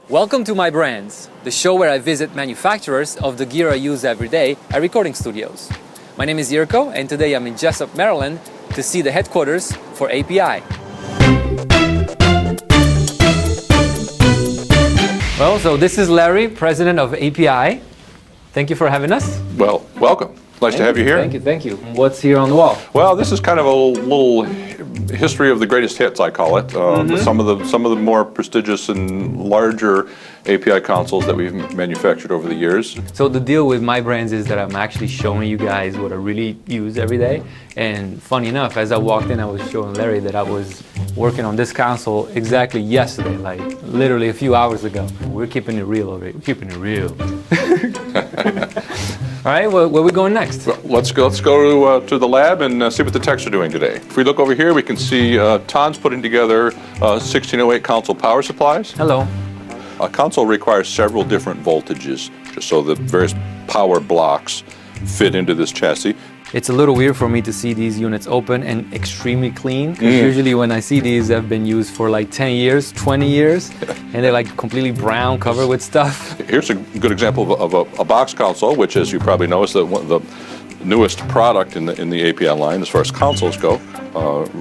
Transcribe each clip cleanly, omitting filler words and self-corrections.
Welcome to My Brands, the show where I visit manufacturers of the gear I use every day at recording studios. My name is IRKO, and today I'm in Jessup, Maryland to see the headquarters for API. Well, so this is Larry, president of API. Thank you for having us. Well, welcome. Nice to have you here. Thank you. What's here on the wall? Well, this is kind of a little history of the greatest hits, I call it. Some of the more prestigious and larger API consoles that we've manufactured over the years. So the deal with My Brands is that I'm actually showing you guys what I really use every day. And funny enough, as I walked in, I was showing Larry that I was working on this console exactly yesterday, like literally a few hours ago. We're keeping it real over here. We're keeping it real. All right, where are we going next? Well, let's go to the lab and see what the techs are doing today. If we look over here, we can see Ton's putting together 1608 console power supplies. Hello. A console requires several different voltages, just so that various power blocks fit into this chassis. It's a little weird for me to see these units open and extremely clean, because usually when I see these, they've been used for like 10 years, 20 years, and they're like completely brown, covered with stuff. Here's a good example of a box console, which, as you probably know, is the newest product in the API line as far as consoles go.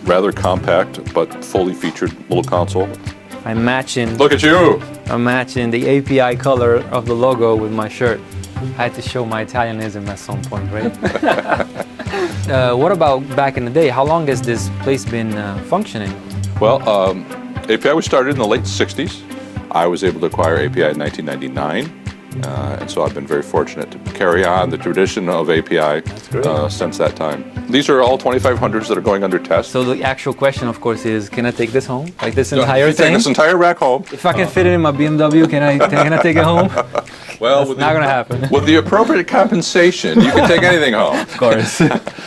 Rather compact, but fully featured little console. I'm matching. Look at you! I'm matching the API color of the logo with my shirt. I had to show my Italianism at some point, right? What about back in the day? How long has this place been functioning? Well, API was started in the late 60s. I was able to acquire API in 1999. And so I've been very fortunate to carry on the tradition of API since that time. These are all 2500s that are going under test. So the actual question, of course, is can I take this home? Like this entire thing? Take this entire rack home. If I can fit it in my BMW, can I take it home? Well, it's not going to happen. With the appropriate compensation, you can take anything home. Of course.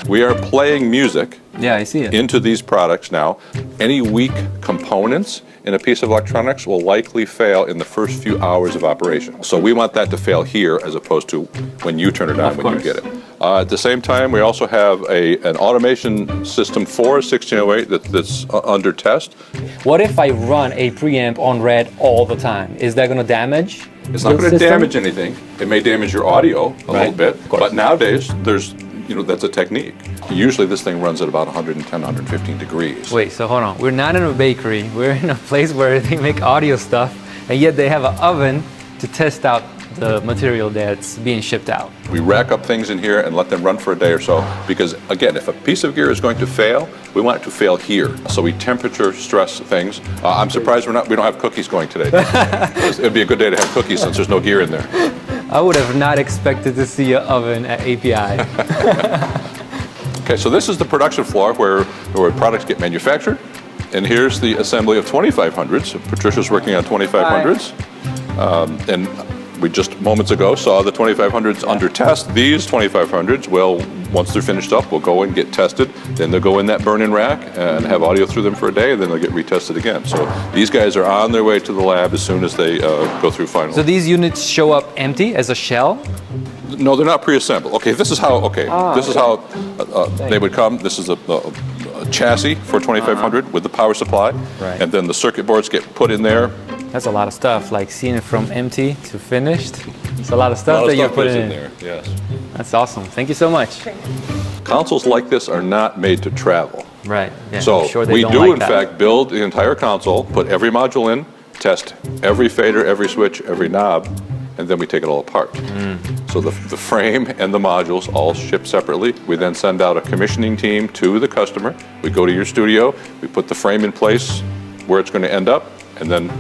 We are playing music I see it. into these products now. Any weak components in a piece of electronics will likely fail in the first few hours of operation. So we want that to fail here as opposed to when you turn it on, when you get it. At the same time, we also have an automation system for 1608 that's under test. What if I run a preamp on red all the time? Is that going to damage? It's not going to damage anything. It may damage your audio a little bit, but nowadays that's a technique. Usually this thing runs at about 110, 115 degrees. Wait, so hold on. We're not in a bakery. We're in a place where they make audio stuff, and yet they have an oven to test out the material that's being shipped out. We rack up things in here and let them run for a day or so because, again, if a piece of gear is going to fail, we want it to fail here. So we temperature stress things. I'm surprised we don't have cookies going today. It'd be a good day to have cookies since there's no gear in there. I would have not expected to see an oven at API. Okay, so this is the production floor where products get manufactured. And here's the assembly of 2500s. Patricia's working on 2500s. And we just moments ago saw the 2500s under test. These 2500s will, once they're finished up, will go and get tested. Then they'll go in that burn-in rack and have audio through them for a day, and then they'll get retested again. So these guys are on their way to the lab as soon as they go through final. So these units show up empty as a shell? No, they're not pre-assembled. Okay, this is how. This is how they would come. This is a chassis for 2500 with the power supply, and then the circuit boards get put in there. That's a lot of stuff, like seeing it from empty to finished. It's a lot of stuff that you're putting in there. Yes. That's awesome. Thank you so much. Consoles like this are not made to travel. Right. Yeah, so we do, in fact, build the entire console, put every module in, test every fader, every switch, every knob, and then we take it all apart. So the frame and the modules all ship separately. We then send out a commissioning team to the customer. We go to your studio, we put the frame in place where it's going to end up, and then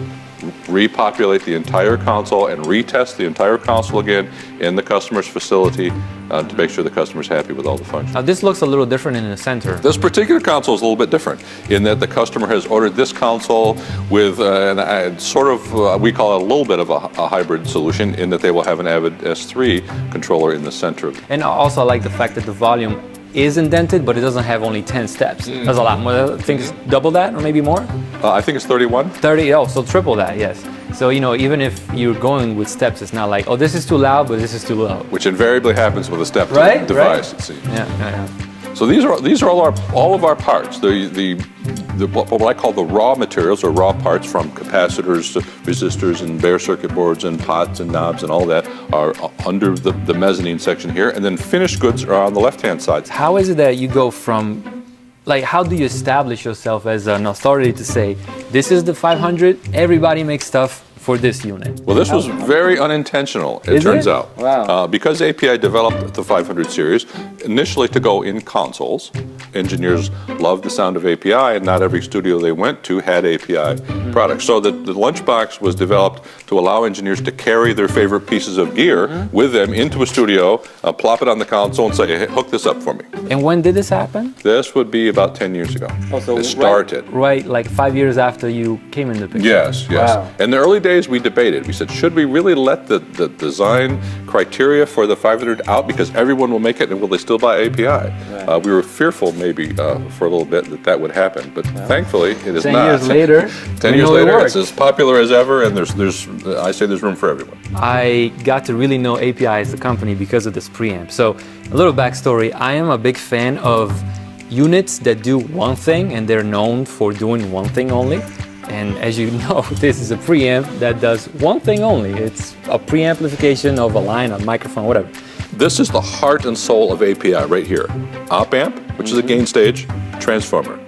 repopulate the entire console and retest the entire console again in the customer's facility to make sure the customer's happy with all the functions. Now this looks a little different in the center. This particular console is a little bit different in that the customer has ordered this console with we call it a little bit of a hybrid solution in that they will have an Avid S3 controller in the center. And also I like the fact that the volume is indented, but it doesn't have only 10 steps. There's a lot more. I think it's double that or maybe more? I think it's 31. 30, so triple that, yes. So, even if you're going with steps, it's not like, oh, this is too loud, but this is too low. Which invariably happens with a step device, it seems. Yeah. So these are all of our parts. What I call the raw materials or raw parts, from capacitors to resistors and bare circuit boards and pots and knobs and all that, are under the mezzanine section here, and then finished goods are on the left-hand side. How is it that you go from, like, how do you establish yourself as an authority to say, this is the 500, everybody makes stuff for this unit? Well, this was very unintentional, it turns out. Wow. Because API developed the 500 series initially to go in consoles. Engineers loved the sound of API, and not every studio they went to had API products. So the lunchbox was developed to allow engineers to carry their favorite pieces of gear with them into a studio, plop it on the console, and say, hey, hook this up for me. And when did this happen? This would be about 10 years ago. Oh, so it started. Right, like 5 years after you came in the picture. Yes. Wow. In the early days, we debated. We said, should we really let the design criteria for the 500 out because everyone will make it, and will they still buy API? Right. We were fearful maybe for a little bit that would happen, but thankfully it is 10 not. 10 years later, 10 years later, it's as popular as ever, and I say there's room for everyone. I got to really know API as a company because of this preamp. So a little backstory, I am a big fan of units that do one thing and they're known for doing one thing only. And as you know, this is a preamp that does one thing only. It's a preamplification of a line, a microphone, whatever. This is the heart and soul of API right here. Op amp, which is a gain stage, transformer.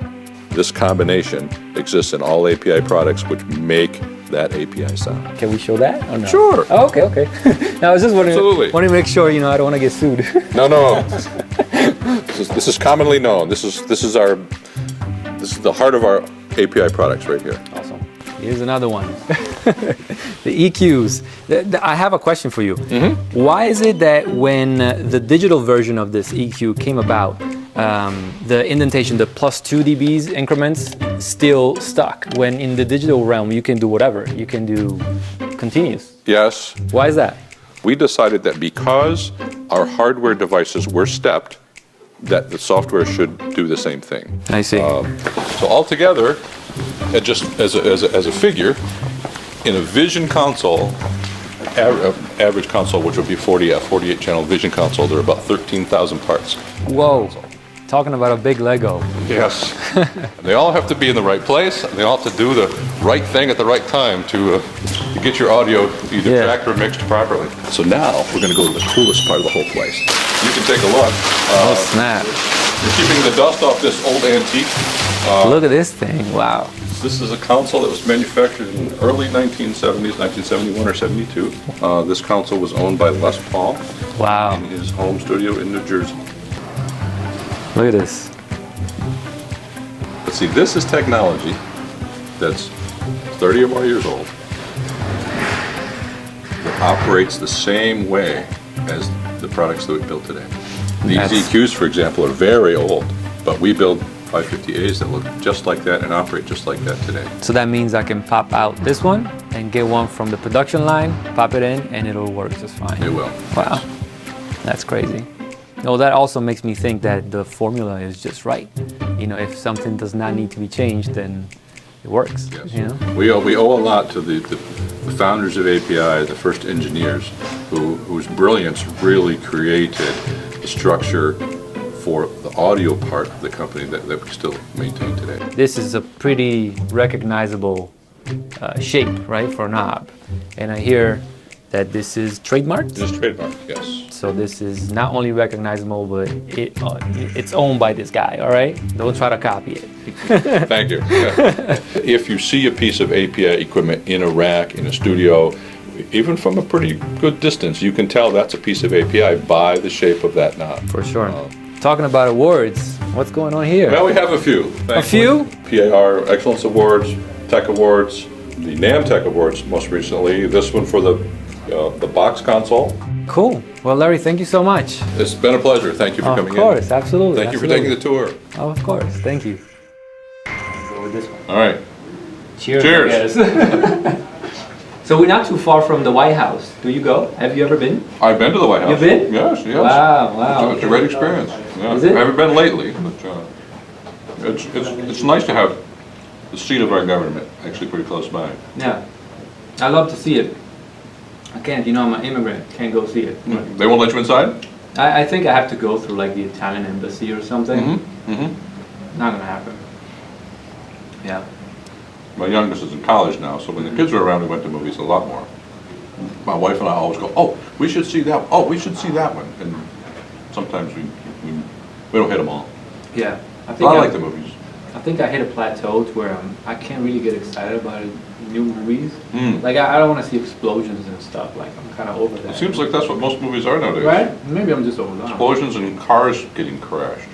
This combination exists in all API products, which make that API sound. Can we show that or no? Sure. Oh, okay. Now I was just wondering, Absolutely. want to make sure, I don't want to get sued. No. This is commonly known. This is the heart of our API products right here. Awesome. Here's another one. The EQs. I have a question for you. Why is it that when the digital version of this EQ came about, the indentation, the +2 dBs increments, still stuck, when in the digital realm you can do whatever? You can do continuous. Yes. Why is that? We decided that because our hardware devices were stepped, that the software should do the same thing. I see. So altogether, just as a figure, in a Vision console, average console, which would be 48 channel Vision console, there are about 13,000 parts. Whoa. Talking about a big Lego. Yes. They all have to be in the right place, and they all have to do the right thing at the right time to get your audio either tracked or mixed properly. So now we're going to go to the coolest part of the whole place. You can take a look. Oh, snap. We're keeping the dust off this old antique. Look at this thing. Wow. This is a console that was manufactured in the early 1970s, 1971 or 72. This console was owned by Les Paul in his home studio in New Jersey. Look at this. But see, this is technology that's 30 or more years old that operates the same way as the products that we build today. These EQs, for example, are very old, but we build 550As that look just like that and operate just like that today. So that means I can pop out this one and get one from the production line, pop it in, and it'll work just fine. It will. Wow. That's crazy. No, that also makes me think that the formula is just right. If something does not need to be changed, then it works. Yes. We owe a lot to the founders of API, the first engineers, whose brilliance really created the structure for the audio part of the company that we still maintain today. This is a pretty recognizable shape, right, for a knob. And I hear that this is trademarked? It is trademarked, yes. So this is not only recognizable, but it's owned by this guy, all right? Don't try to copy it. Thank you. Yeah. If you see a piece of API equipment in a rack, in a studio, even from a pretty good distance, you can tell that's a piece of API by the shape of that knob. For sure. Talking about awards, what's going on here? Well, we have a few. Thankfully. A few? PAR Excellence Awards, Tech Awards, the NAMM Tech Awards most recently, this one for the box console. Cool. Well, Larry, thank you so much. It's been a pleasure. Thank you for coming in. Of course, absolutely. Thank you for taking the tour. Oh, of course. Thank you. Go with this one. All right. Cheers. Cheers. So we're not too far from the White House. Do you go? Have you ever been? I've been to the White House. You've been? Yes. Wow. It's a great experience. Yeah. Is it? I haven't been lately, but it's nice to have the seat of our government actually pretty close by. Yeah. I love to see it. I can't, I'm an immigrant. Can't go see it. They won't let you inside? I think I have to go through like the Italian embassy or something. Not gonna happen. Yeah. My youngest is in college now, so when the kids were around, we went to movies a lot more. My wife and I always go, oh, we should see that, oh, we should see that one. And sometimes we don't hit them all. Yeah. But I like the movies. I think I hit a plateau to where I can't really get excited about new movies. Like I don't want to see explosions and stuff. Like I'm kind of over that. It seems like that's what most movies are nowadays. Right? Maybe I'm just overdone. Explosions and cars getting crashed.